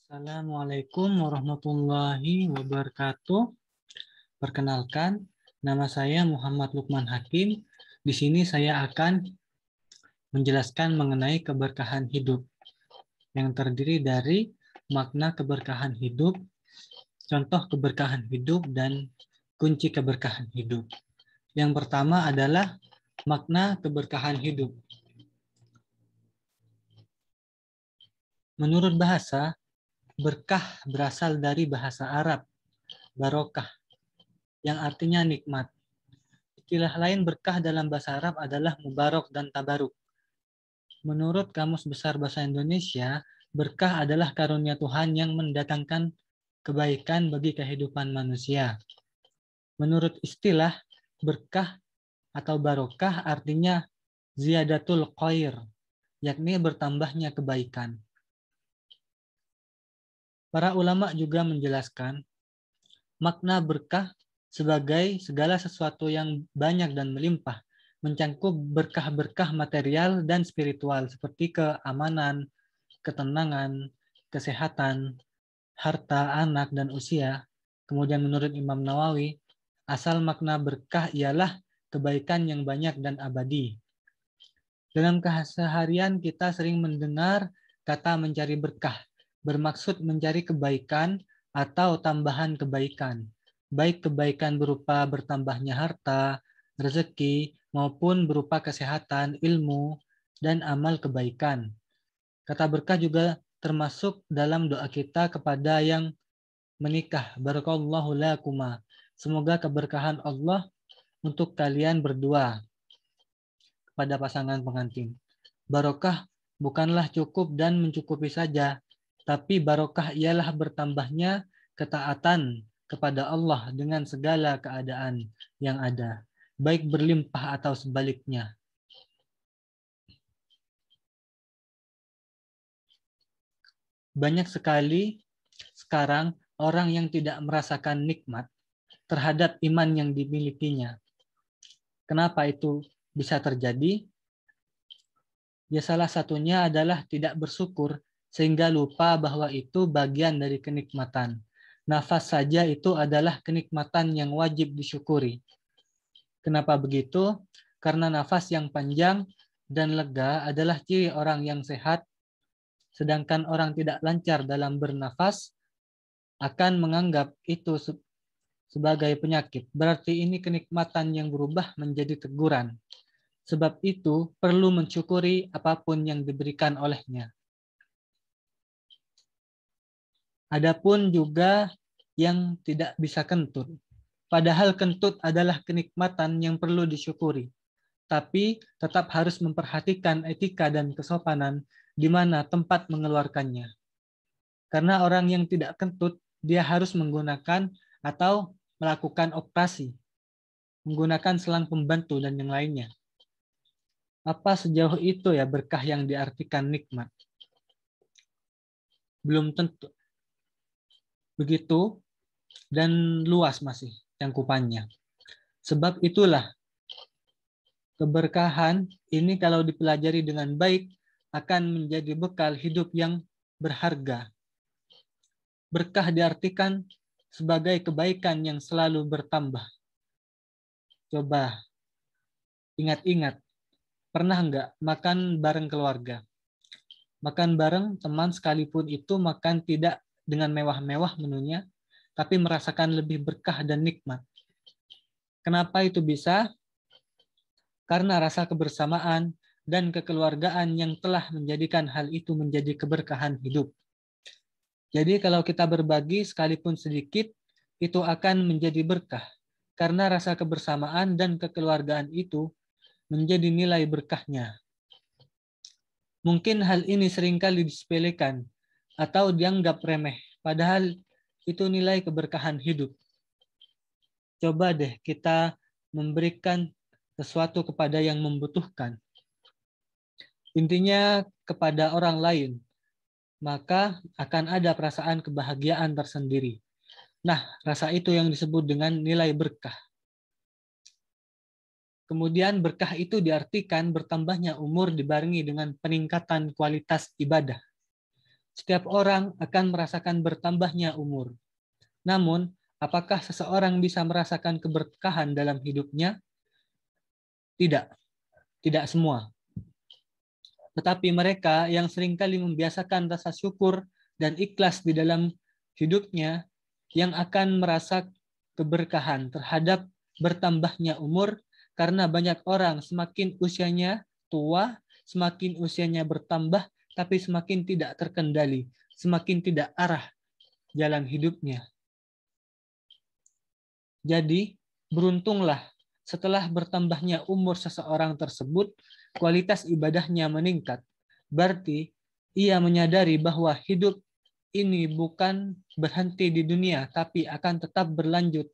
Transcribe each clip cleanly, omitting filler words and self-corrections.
Assalamualaikum warahmatullahi wabarakatuh. Perkenalkan, nama saya Muhammad Lukman Hakim. Di sini saya akan menjelaskan mengenai keberkahan hidup yang terdiri dari makna keberkahan hidup, contoh keberkahan hidup, dan kunci keberkahan hidup. Yang pertama adalah makna keberkahan hidup. Menurut bahasa, berkah berasal dari bahasa Arab, barokah, yang artinya nikmat. Istilah lain berkah dalam bahasa Arab adalah mubarak dan tabaruk. Menurut Kamus Besar Bahasa Indonesia, berkah adalah karunia Tuhan yang mendatangkan kebaikan bagi kehidupan manusia. Menurut istilah, berkah atau barokah artinya ziyadatul khair, yakni bertambahnya kebaikan. Para ulama juga menjelaskan makna berkah sebagai segala sesuatu yang banyak dan melimpah, mencangkup berkah-berkah material dan spiritual seperti keamanan, ketenangan, kesehatan, harta, anak, dan usia. Kemudian menurut Imam Nawawi, asal makna berkah ialah kebaikan yang banyak dan abadi. Dalam keseharian kita sering mendengar kata mencari berkah, bermaksud mencari kebaikan atau tambahan kebaikan, baik kebaikan berupa bertambahnya harta, rezeki, maupun berupa kesehatan, ilmu, dan amal kebaikan. Kata berkah juga termasuk dalam doa kita kepada yang menikah. Barakallahu lakuma. Semoga keberkahan Allah untuk kalian berdua pada pasangan pengantin. Barokah bukanlah cukup dan mencukupi saja, tapi barokah ialah bertambahnya ketaatan kepada Allah dengan segala keadaan yang ada, baik berlimpah atau sebaliknya. Banyak sekali sekarang orang yang tidak merasakan nikmat terhadap iman yang dimilikinya. Kenapa itu bisa terjadi? Ya, salah satunya adalah tidak bersyukur sehingga lupa bahwa itu bagian dari kenikmatan. Nafas saja itu adalah kenikmatan yang wajib disyukuri. Kenapa begitu? Karena nafas yang panjang dan lega adalah ciri orang yang sehat, sedangkan orang tidak lancar dalam bernafas akan menganggap itu sebagai penyakit. Berarti ini kenikmatan yang berubah menjadi teguran. Sebab itu perlu mensyukuri apapun yang diberikan olehnya. Adapun juga yang tidak bisa kentut. Padahal kentut adalah kenikmatan yang perlu disyukuri. Tapi tetap harus memperhatikan etika dan kesopanan di mana tempat mengeluarkannya. Karena orang yang tidak kentut, dia harus menggunakan atau melakukan operasi, menggunakan selang pembantu dan yang lainnya. Apa sejauh itu ya berkah yang diartikan nikmat? Belum tentu. Begitu dan luas masih cangkupannya. Sebab itulah keberkahan ini kalau dipelajari dengan baik akan menjadi bekal hidup yang berharga. Berkah diartikan sebagai kebaikan yang selalu bertambah. Coba ingat-ingat, pernah nggak makan bareng keluarga? Makan bareng teman sekalipun itu makan tidak dengan mewah-mewah menunya, tapi merasakan lebih berkah dan nikmat. Kenapa itu bisa? Karena rasa kebersamaan dan kekeluargaan yang telah menjadikan hal itu menjadi keberkahan hidup. Jadi kalau kita berbagi sekalipun sedikit, itu akan menjadi berkah. Karena rasa kebersamaan dan kekeluargaan itu menjadi nilai berkahnya. Mungkin hal ini seringkali disepelekan atau dianggap remeh, padahal itu nilai keberkahan hidup. Coba deh kita memberikan sesuatu kepada yang membutuhkan. Intinya kepada orang lain, maka akan ada perasaan kebahagiaan tersendiri. Nah, rasa itu yang disebut dengan nilai berkah. Kemudian berkah itu diartikan bertambahnya umur dibarengi dengan peningkatan kualitas ibadah. Setiap orang akan merasakan bertambahnya umur. Namun, apakah seseorang bisa merasakan keberkahan dalam hidupnya? Tidak, tidak semua. Tetapi mereka yang seringkali membiasakan rasa syukur dan ikhlas di dalam hidupnya yang akan merasa keberkahan terhadap bertambahnya umur, karena banyak orang semakin usianya tua, semakin usianya bertambah, tapi semakin tidak terkendali, semakin tidak arah jalan hidupnya. Jadi, beruntunglah setelah bertambahnya umur seseorang tersebut, kualitas ibadahnya meningkat. Berarti, ia menyadari bahwa hidup ini bukan berhenti di dunia, tapi akan tetap berlanjut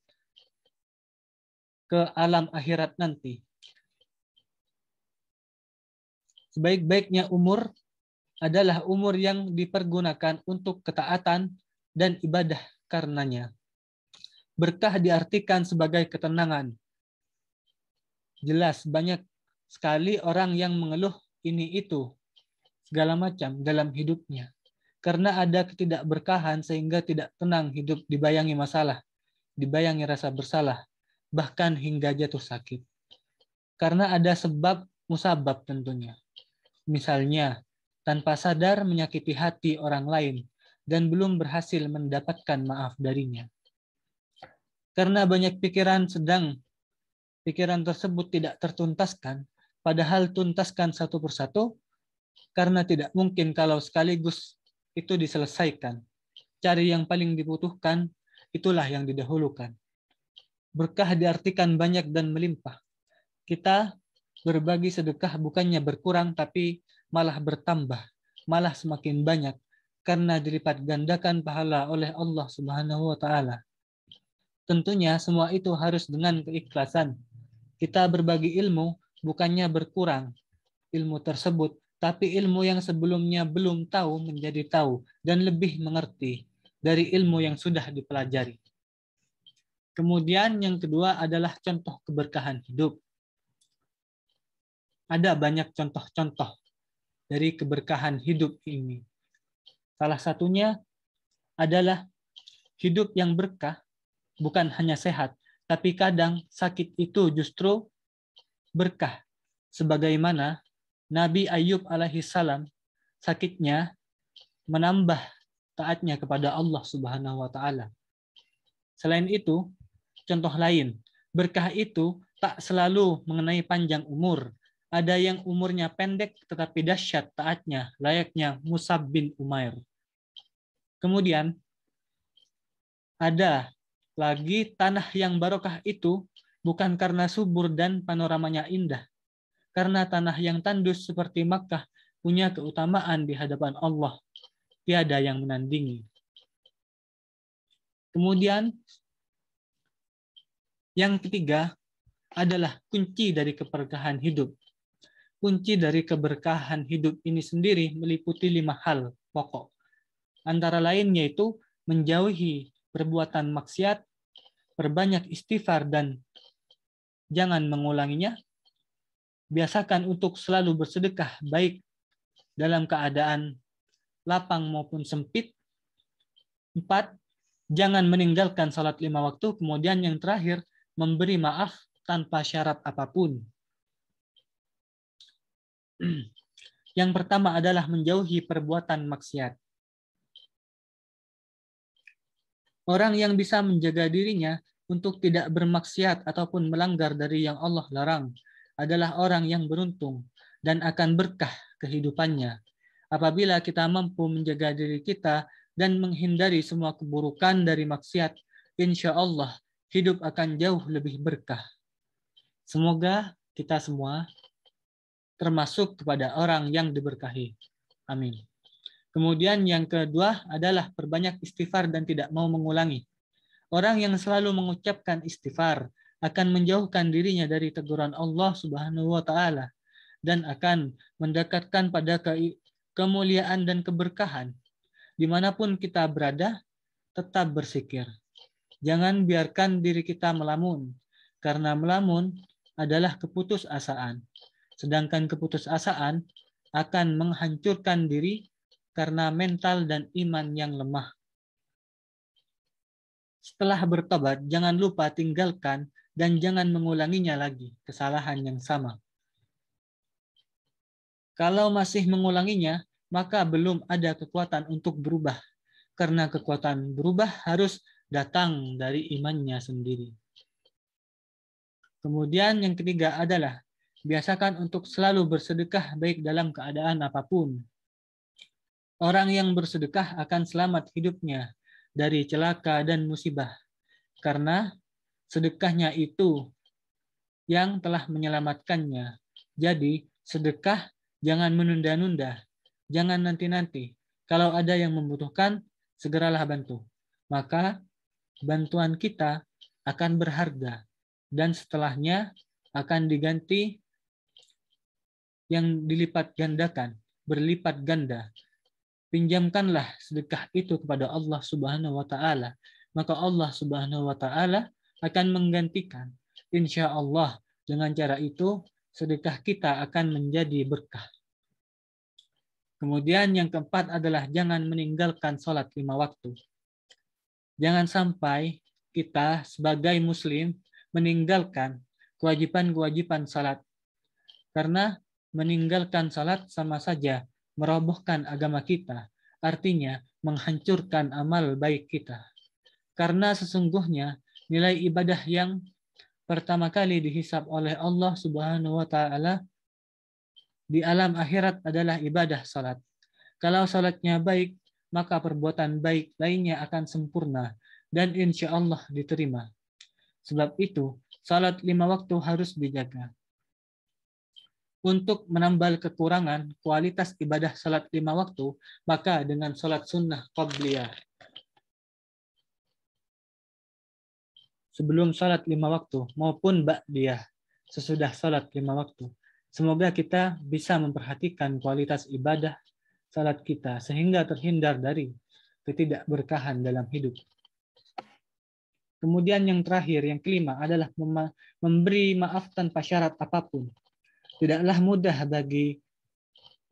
ke alam akhirat nanti. Sebaik-baiknya umur adalah umur yang dipergunakan untuk ketaatan dan ibadah karenanya. Berkah diartikan sebagai ketenangan. Jelas banyak sekali orang yang mengeluh ini itu, segala macam dalam hidupnya. Karena ada ketidakberkahan sehingga tidak tenang hidup, dibayangi masalah, dibayangi rasa bersalah, bahkan hingga jatuh sakit. Karena ada sebab musabab tentunya. Misalnya, tanpa sadar menyakiti hati orang lain dan belum berhasil mendapatkan maaf darinya. Karena banyak pikiran tersebut tidak tertuntaskan, padahal tuntaskan satu persatu, karena tidak mungkin kalau sekaligus itu diselesaikan. Cari yang paling dibutuhkan, itulah yang didahulukan. Berkah diartikan banyak dan melimpah. Kita berbagi sedekah bukannya berkurang, tapi malah bertambah, malah semakin banyak, karena dilipat gandakan pahala oleh Allah Subhanahu wa Ta'ala. Tentunya semua itu harus dengan keikhlasan. Kita berbagi ilmu bukannya berkurang ilmu tersebut, tapi ilmu yang sebelumnya belum tahu menjadi tahu dan lebih mengerti dari ilmu yang sudah dipelajari. Kemudian yang kedua adalah contoh keberkahan hidup. Ada banyak contoh-contoh dari keberkahan hidup ini. Salah satunya adalah hidup yang berkah bukan hanya sehat, tapi kadang sakit itu justru berkah. Sebagaimana Nabi Ayub alaihissalam sakitnya menambah taatnya kepada Allah Subhanahu wa Ta'ala. Selain itu, contoh lain, berkah itu tak selalu mengenai panjang umur. Ada yang umurnya pendek tetapi dahsyat taatnya, layaknya Mus'ab bin Umair. Kemudian ada lagi tanah yang barokah itu bukan karena subur dan panoramanya indah. Karena tanah yang tandus seperti Makkah punya keutamaan di hadapan Allah. Tiada yang menandingi. Kemudian yang ketiga adalah kunci dari keberkahan hidup. Kunci dari keberkahan hidup ini sendiri meliputi 5 hal pokok. Antara lain yaitu menjauhi perbuatan maksiat, perbanyak istighfar dan jangan mengulanginya, biasakan untuk selalu bersedekah baik dalam keadaan lapang maupun sempit. 4, jangan meninggalkan salat 5 waktu. Kemudian yang terakhir, memberi maaf tanpa syarat apapun. Yang pertama adalah menjauhi perbuatan maksiat. Orang yang bisa menjaga dirinya untuk tidak bermaksiat ataupun melanggar dari yang Allah larang adalah orang yang beruntung dan akan berkah kehidupannya. Apabila kita mampu menjaga diri kita dan menghindari semua keburukan dari maksiat, insya Allah hidup akan jauh lebih berkah. Semoga kita semua termasuk kepada orang yang diberkahi. Amin. Kemudian yang kedua adalah perbanyak istighfar dan tidak mau mengulangi. Orang yang selalu mengucapkan istighfar akan menjauhkan dirinya dari teguran Allah Subhanahu wa Ta'ala dan akan mendekatkan pada kemuliaan dan keberkahan. Dimanapun kita berada, tetap bersikir. Jangan biarkan diri kita melamun, karena melamun adalah keputusasaan. Sedangkan keputusasaan akan menghancurkan diri karena mental dan iman yang lemah. Setelah bertobat, jangan lupa tinggalkan dan jangan mengulanginya lagi, kesalahan yang sama. Kalau masih mengulanginya, maka belum ada kekuatan untuk berubah, karena kekuatan berubah harus datang dari imannya sendiri. Kemudian yang ketiga adalah biasakan untuk selalu bersedekah baik dalam keadaan apapun. Orang yang bersedekah akan selamat hidupnya dari celaka dan musibah, karena sedekahnya itu yang telah menyelamatkannya. Jadi, sedekah jangan menunda-nunda, jangan nanti-nanti. Kalau ada yang membutuhkan, segeralah bantu. Maka bantuan kita akan berharga dan setelahnya akan diganti yang dilipat gandakan, berlipat ganda. Pinjamkanlah sedekah itu kepada Allah Subhanahu wa taala, maka Allah Subhanahu wa taala akan menggantikan. Insya Allah dengan cara itu sedekah kita akan menjadi berkah. Kemudian yang keempat adalah jangan meninggalkan sholat 5 waktu. Jangan sampai kita sebagai muslim meninggalkan kewajiban-kewajiban salat. Karena meninggalkan salat sama saja merobohkan agama kita. Artinya menghancurkan amal baik kita. Karena sesungguhnya nilai ibadah yang pertama kali dihisab oleh Allah Subhanahu wa taala di alam akhirat adalah ibadah salat. Kalau salatnya baik, maka perbuatan baik lainnya akan sempurna dan insya Allah diterima. Sebab itu, salat 5 waktu harus dijaga. Untuk menambal kekurangan kualitas ibadah salat 5 waktu, maka dengan salat sunnah qabliyah. Sebelum salat 5 waktu maupun ba'diyah, sesudah salat 5 waktu. Semoga kita bisa memperhatikan kualitas ibadah salat kita sehingga terhindar dari ketidakberkahan dalam hidup. Kemudian yang terakhir, yang kelima adalah memberi maaf tanpa syarat apapun. Tidaklah mudah bagi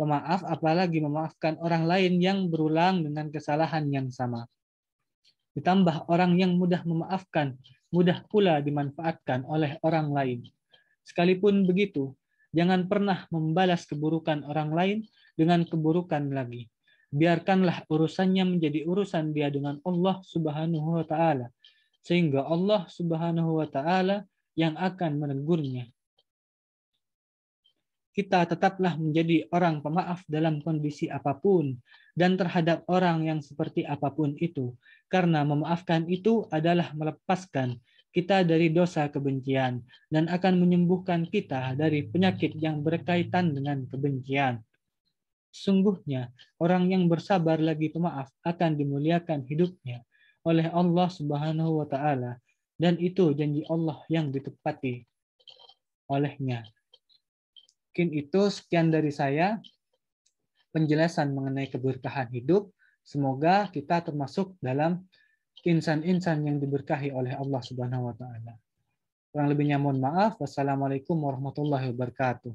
pemaaf, apalagi memaafkan orang lain yang berulang dengan kesalahan yang sama. Ditambah orang yang mudah memaafkan, mudah pula dimanfaatkan oleh orang lain. Sekalipun begitu, jangan pernah membalas keburukan orang lain dengan keburukan lagi. Biarkanlah urusannya menjadi urusan dia dengan Allah Subhanahu wa taala. Sehingga Allah Subhanahu wa taala yang akan menegurnya. Kita tetaplah menjadi orang pemaaf dalam kondisi apapun dan terhadap orang yang seperti apapun itu, karena memaafkan itu adalah melepaskan kita dari dosa kebencian dan akan menyembuhkan kita dari penyakit yang berkaitan dengan kebencian. Sungguhnya orang yang bersabar lagi pemaaf akan dimuliakan hidupnya oleh Allah Subhanahu wa taala, dan itu janji Allah yang ditepati olehnya. Mungkin itu sekian dari saya penjelasan mengenai keberkahan hidup. Semoga kita termasuk dalam insan-insan yang diberkahi oleh Allah Subhanahu wa taala. Kurang lebihnya mohon maaf. Wassalamualaikum warahmatullahi wabarakatuh.